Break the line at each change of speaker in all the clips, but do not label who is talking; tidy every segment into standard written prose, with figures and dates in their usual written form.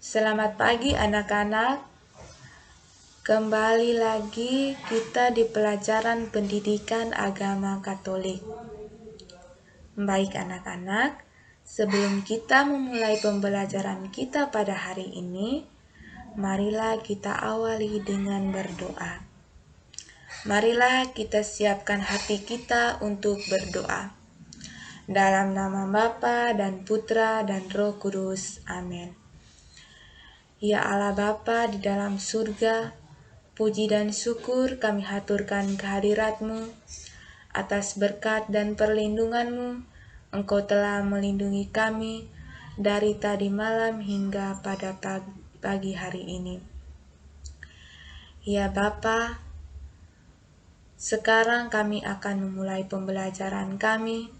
Selamat pagi anak-anak. Kembali lagi kita di pelajaran pendidikan agama Katolik. Baik anak-anak, sebelum kita memulai pembelajaran kita pada hari ini, marilah kita awali dengan berdoa. Marilah kita siapkan hati kita untuk berdoa. Dalam nama Bapa dan Putra dan Roh Kudus. Amin. Ya Allah Bapa di dalam surga, puji dan syukur kami haturkan kehadirat-Mu. Atas berkat dan perlindungan-Mu, Engkau telah melindungi kami dari tadi malam hingga pada pagi hari ini. Ya Bapa, sekarang kami akan memulai pembelajaran kami.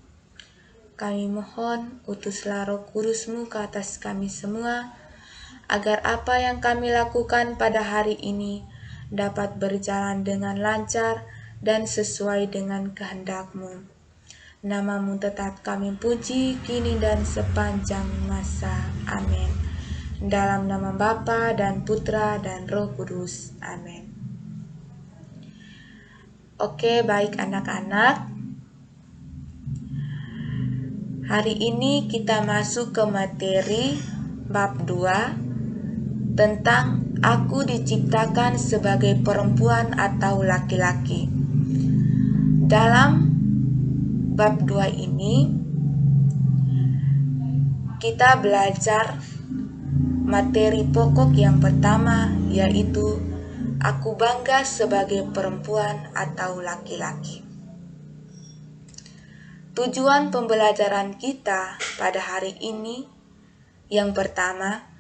Kami mohon utuslah Roh Kudus-Mu ke atas kami semua, agar apa yang kami lakukan pada hari ini dapat berjalan dengan lancar dan sesuai dengan kehendak-Mu. Nama-Mu tetap kami puji kini dan sepanjang masa. Amin. Dalam nama Bapa dan Putra dan Roh Kudus. Amin. Oke, baik anak-anak. Hari ini kita masuk ke materi bab 2 tentang aku diciptakan sebagai perempuan atau laki-laki. Dalam bab 2 ini kita belajar materi pokok yang pertama, yaitu aku bangga sebagai perempuan atau laki-laki. Tujuan pembelajaran kita pada hari ini yang pertama,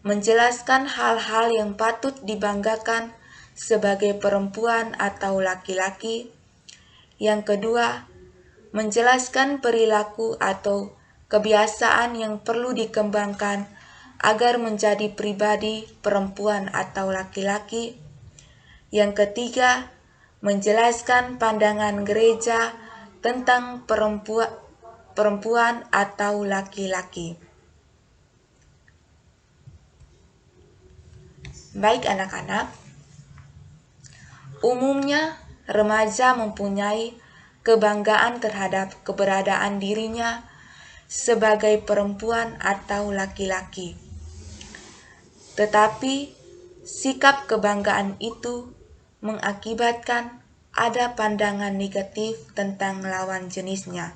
menjelaskan hal-hal yang patut dibanggakan sebagai perempuan atau laki-laki. Yang kedua, menjelaskan perilaku atau kebiasaan yang perlu dikembangkan agar menjadi pribadi perempuan atau laki-laki. Yang ketiga, menjelaskan pandangan gereja tentang perempuan atau laki-laki. Baik anak-anak, umumnya remaja mempunyai kebanggaan terhadap keberadaan dirinya sebagai perempuan atau laki-laki. Tetapi sikap kebanggaan itu mengakibatkan ada pandangan negatif tentang lawan jenisnya.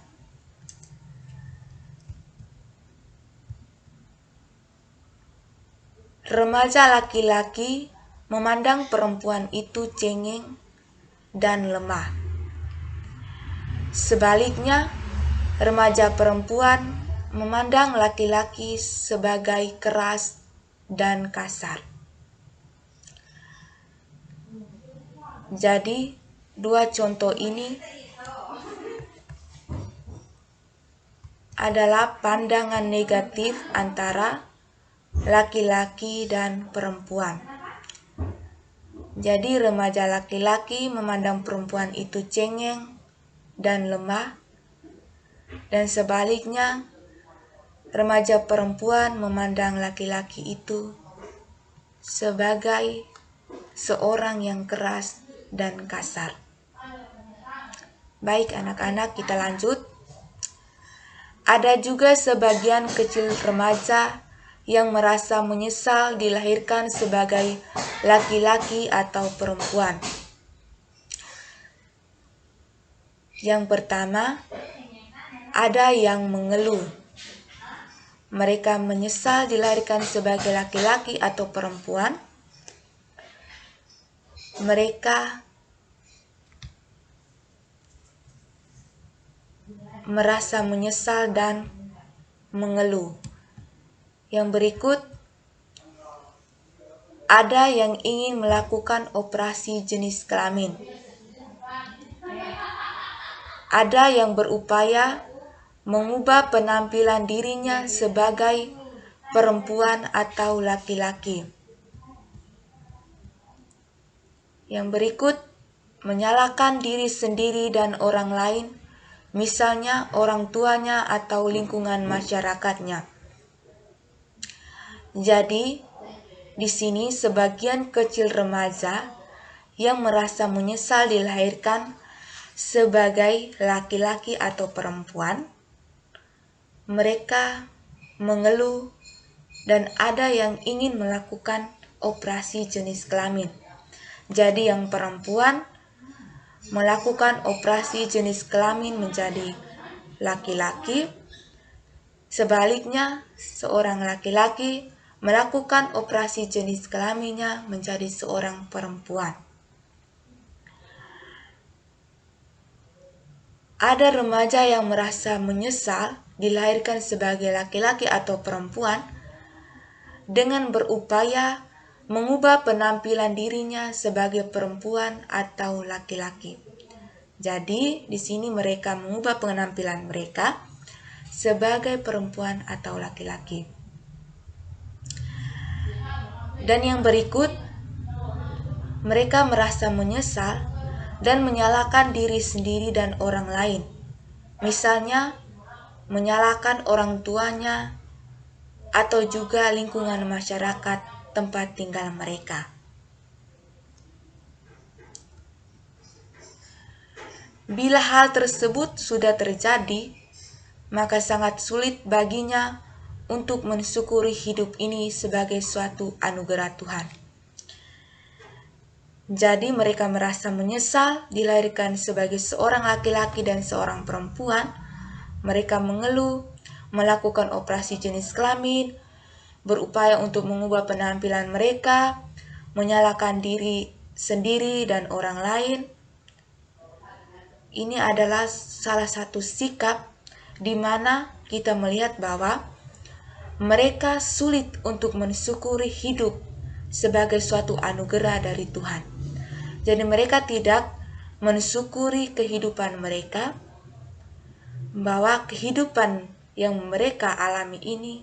Remaja laki-laki memandang perempuan itu cengeng dan lemah. Sebaliknya, remaja perempuan memandang laki-laki sebagai keras dan kasar. Jadi, dua contoh ini adalah pandangan negatif antara laki-laki dan perempuan. Jadi remaja laki-laki memandang perempuan itu cengeng dan lemah, dan sebaliknya remaja perempuan memandang laki-laki itu sebagai seorang yang keras dan kasar. Baik anak-anak, kita lanjut. Ada juga sebagian kecil remaja yang merasa menyesal dilahirkan sebagai laki-laki atau perempuan. Yang pertama, ada yang mengeluh. Mereka menyesal dilahirkan sebagai laki-laki atau perempuan. Mereka merasa menyesal dan mengeluh. Yang berikut, ada yang ingin melakukan operasi jenis kelamin. Ada yang berupaya mengubah penampilan dirinya sebagai perempuan atau laki-laki. Yang berikut, menyalahkan diri sendiri dan orang lain, misalnya orang tuanya atau lingkungan masyarakatnya. Jadi, di sini sebagian kecil remaja yang merasa menyesal dilahirkan sebagai laki-laki atau perempuan. Mereka mengeluh dan ada yang ingin melakukan operasi jenis kelamin. Jadi yang perempuan melakukan operasi jenis kelamin menjadi laki-laki. Sebaliknya, seorang laki-laki melakukan operasi jenis kelaminnya menjadi seorang perempuan. Ada remaja yang merasa menyesal dilahirkan sebagai laki-laki atau perempuan dengan berupaya mengubah penampilan dirinya sebagai perempuan atau laki-laki. Jadi, di sini mereka mengubah penampilan mereka sebagai perempuan atau laki-laki. Dan yang berikut, mereka merasa menyesal dan menyalahkan diri sendiri dan orang lain. Misalnya, menyalahkan orang tuanya atau juga lingkungan masyarakat tempat tinggal mereka. Bila hal tersebut sudah terjadi, maka sangat sulit baginya untuk mensyukuri hidup ini sebagai suatu anugerah Tuhan. Jadi mereka merasa menyesal dilahirkan sebagai seorang laki-laki dan seorang perempuan. Mereka mengeluh, melakukan operasi jenis kelamin, berupaya untuk mengubah penampilan mereka, menyalahkan diri sendiri dan orang lain. Ini adalah salah satu sikap di mana kita melihat bahwa mereka sulit untuk mensyukuri hidup sebagai suatu anugerah dari Tuhan. Jadi mereka tidak mensyukuri kehidupan mereka, bahwa kehidupan yang mereka alami ini,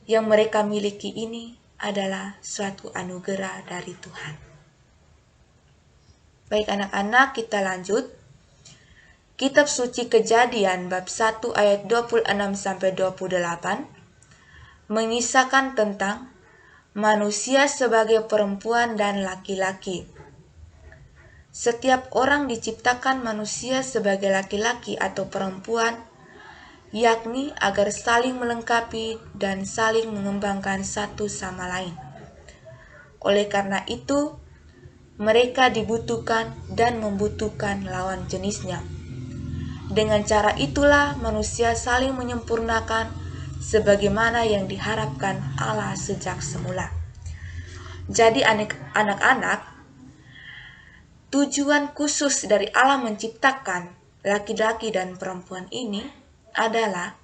yang mereka miliki ini adalah suatu anugerah dari Tuhan. Baik anak-anak, kita lanjut. Kitab Suci Kejadian bab 1 ayat 26-28 mengisahkan tentang manusia sebagai perempuan dan laki-laki. Setiap orang diciptakan manusia sebagai laki-laki atau perempuan, yakni agar saling melengkapi dan saling mengembangkan satu sama lain. Oleh karena itu, mereka dibutuhkan dan membutuhkan lawan jenisnya. Dengan cara itulah manusia saling menyempurnakan sebagaimana yang diharapkan Allah sejak semula. Jadi anak-anak, tujuan khusus dari Allah menciptakan laki-laki dan perempuan ini adalah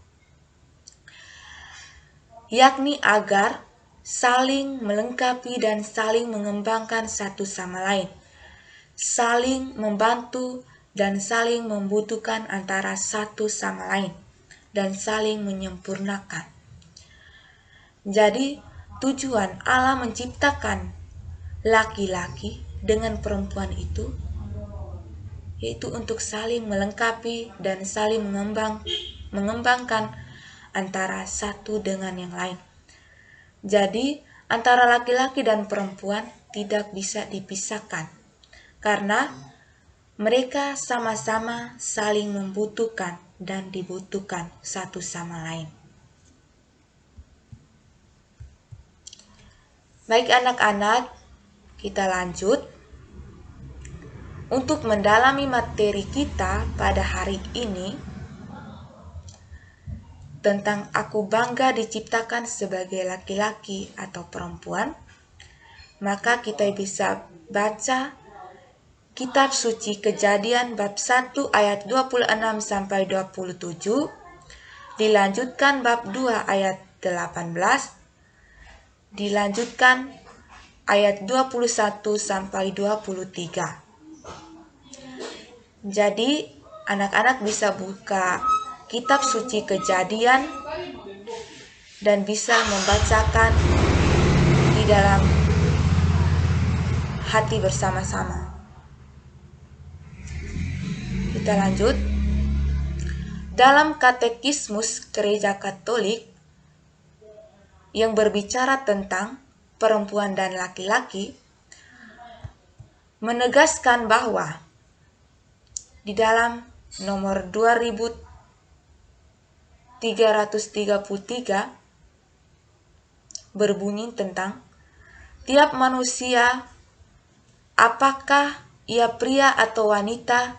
yakni agar saling melengkapi dan saling mengembangkan satu sama lain, saling membantu dan saling membutuhkan antara satu sama lain, dan saling menyempurnakan. Jadi, tujuan Allah menciptakan laki-laki dengan perempuan itu yaitu untuk saling melengkapi dan saling mengembangkan antara satu dengan yang lain. Jadi, antara laki-laki dan perempuan tidak bisa dipisahkan karena mereka sama-sama saling membutuhkan dan dibutuhkan satu sama lain. Baik anak-anak, kita lanjut. Untuk mendalami materi kita pada hari ini tentang aku bangga diciptakan sebagai laki-laki atau perempuan, maka kita bisa baca Kitab Suci Kejadian bab 1 ayat 26-27, dilanjutkan bab 2 ayat 18, dilanjutkan ayat 21-23. Jadi, anak-anak bisa buka Kitab Suci Kejadian dan bisa membacakan di dalam hati bersama-sama. Kita lanjut. Dalam Katekismus Gereja Katolik yang berbicara tentang perempuan, dan laki-laki menegaskan bahwa di dalam nomor 2333 berbunyi tentang tiap manusia, apakah ia pria atau wanita,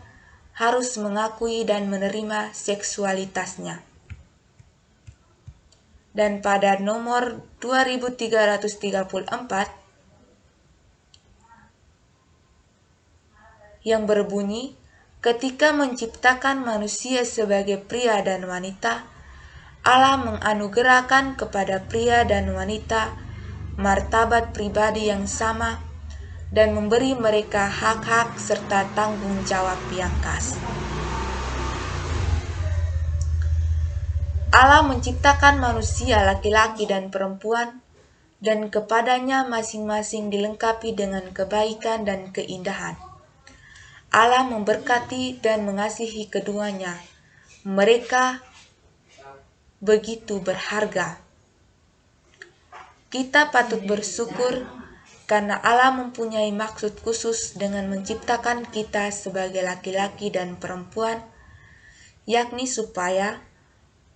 harus mengakui dan menerima seksualitasnya. Dan pada nomor 2334 yang berbunyi, ketika menciptakan manusia sebagai pria dan wanita, Allah menganugerahkan kepada pria dan wanita martabat pribadi yang sama dan memberi mereka hak-hak serta tanggung jawab yang khas. Allah menciptakan manusia laki-laki dan perempuan, dan kepadanya masing-masing dilengkapi dengan kebaikan dan keindahan. Allah memberkati dan mengasihi keduanya. Mereka begitu berharga. Kita patut bersyukur karena Allah mempunyai maksud khusus dengan menciptakan kita sebagai laki-laki dan perempuan, yakni supaya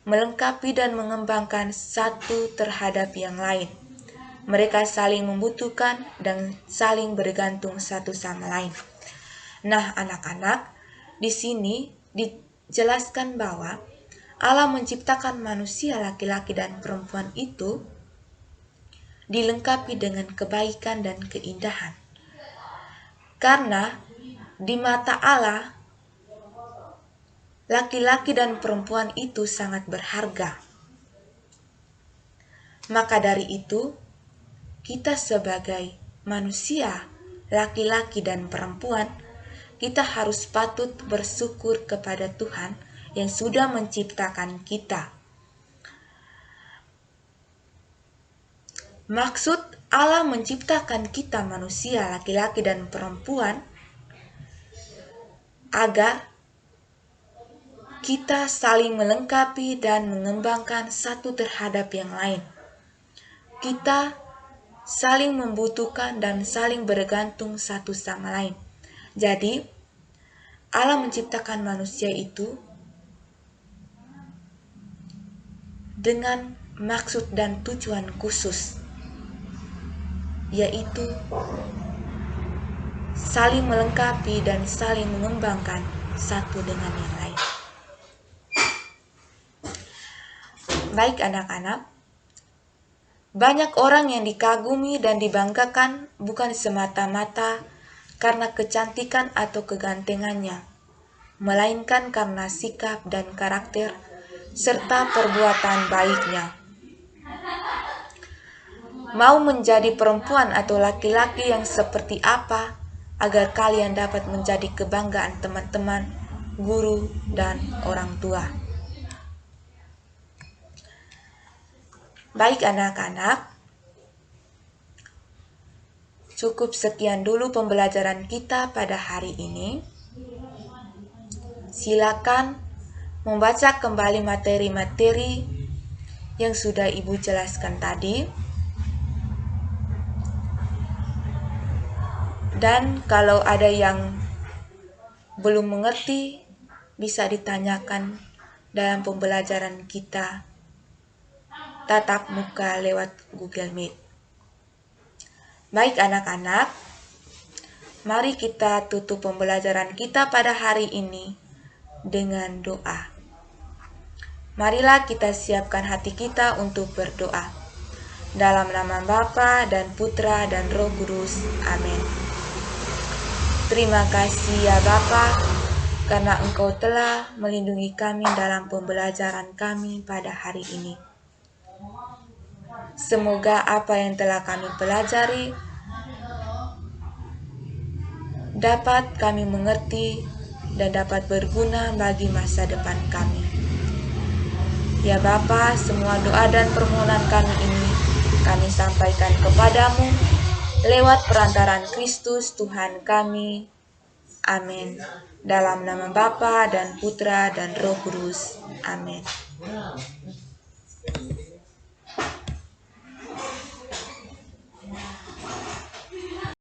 melengkapi dan mengembangkan satu terhadap yang lain. Mereka saling membutuhkan dan saling bergantung satu sama lain. Nah, anak-anak, di sini dijelaskan bahwa Allah menciptakan manusia laki-laki dan perempuan itu dilengkapi dengan kebaikan dan keindahan. Karena di mata Allah, laki-laki dan perempuan itu sangat berharga. Maka dari itu, kita sebagai manusia, laki-laki dan perempuan, kita harus patut bersyukur kepada Tuhan yang sudah menciptakan kita. Maksud Allah menciptakan kita manusia, laki-laki dan perempuan, agar kita saling melengkapi dan mengembangkan satu terhadap yang lain. Kita saling membutuhkan dan saling bergantung satu sama lain. Jadi, Allah menciptakan manusia itu dengan maksud dan tujuan khusus, yaitu saling melengkapi dan saling mengembangkan satu dengan yang lain. Baik anak-anak, banyak orang yang dikagumi dan dibanggakan bukan semata-mata karena kecantikan atau kegantengannya, melainkan karena sikap dan karakter serta perbuatan baiknya. Mau menjadi perempuan atau laki-laki yang seperti apa agar kalian dapat menjadi kebanggaan teman-teman, guru, dan orang tua? Baik anak-anak, cukup sekian dulu pembelajaran kita pada hari ini. Silakan membaca kembali materi-materi yang sudah Ibu jelaskan tadi. Dan kalau ada yang belum mengerti, bisa ditanyakan dalam pembelajaran kita tatap muka lewat Google Meet. Baik anak-anak, mari kita tutup pembelajaran kita pada hari ini dengan doa. Marilah kita siapkan hati kita untuk berdoa. Dalam nama Bapa dan Putra dan Roh Kudus. Amin. Terima kasih ya Bapa, karena Engkau telah melindungi kami dalam pembelajaran kami pada hari ini. Semoga apa yang telah kami pelajari dapat kami mengerti dan dapat berguna bagi masa depan kami. Ya Bapa, semua doa dan permohonan kami ini kami sampaikan kepadamu lewat perantaran Kristus Tuhan kami. Amin. Dalam nama Bapa dan Putra dan Roh Kudus. Amin.